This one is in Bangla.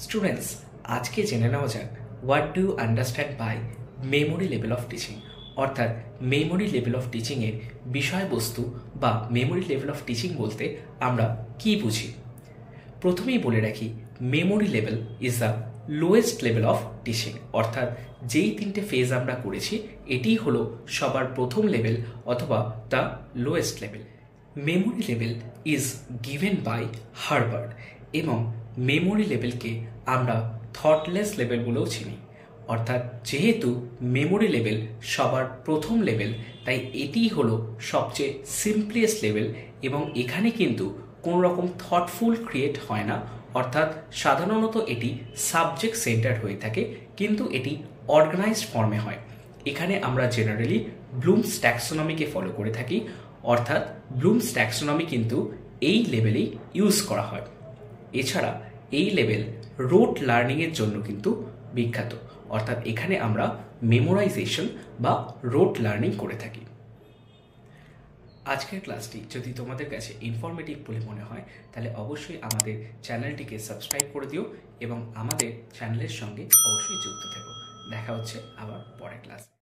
স্টুডেন্টস, আজকে জেনে নেওয়া যাক what do you understand by memory level of teaching. অর্থাৎ মেমোরি লেভেল অফ টিচিংয়ের বিষয়বস্তু বা মেমোরি লেভেল অফ টিচিং বলতে আমরা কি বুঝি। প্রথমেই বলে রাখি, memory level is the lowest level of teaching. অর্থাৎ যেই তিনটে ফেজ আমরা করেছি এটিই হলো সবার প্রথম লেভেল অথবা the lowest level. Memory level is given by Herbart এবং মেমোরি লেভেলকে আমরা থটলেস লেভেল বলেও চিনি। অর্থাৎ যেহেতু মেমোরি লেভেল সবার প্রথম লেভেল, তাই এটিই হলো সবচেয়ে সিম্পলেস্ট লেভেল এবং এখানে কিন্তু কোনো রকম থটফুল ক্রিয়েট হয় না। অর্থাৎ সাধারণত এটি সাবজেক্ট সেন্টার হয়ে থাকে, কিন্তু এটি অর্গানাইজড ফর্মে হয়। এখানে আমরা জেনারেলি ব্লুমস ট্যাক্সোনমিকে ফলো করে থাকি। অর্থাৎ ব্লুমস ট্যাক্সোনমি কিন্তু এই লেভেলেই ইউজ করা হয়। এছাড়া এই লেভেল রোট লার্নিংয়ের জন্য কিন্তু বিখ্যাত। অর্থাৎ এখানে আমরা মেমোরাইজেশন বা রোট লার্নিং করে থাকি। আজকের ক্লাসটি যদি তোমাদের কাছে ইনফরমেটিভ বলে মনে হয় তাহলে অবশ্যই আমাদের চ্যানেলটিকে সাবস্ক্রাইব করে দিও এবং আমাদের চ্যানেলের সঙ্গে অবশ্যই যুক্ত থেকো। দেখা হচ্ছে আবার পরের ক্লাসে।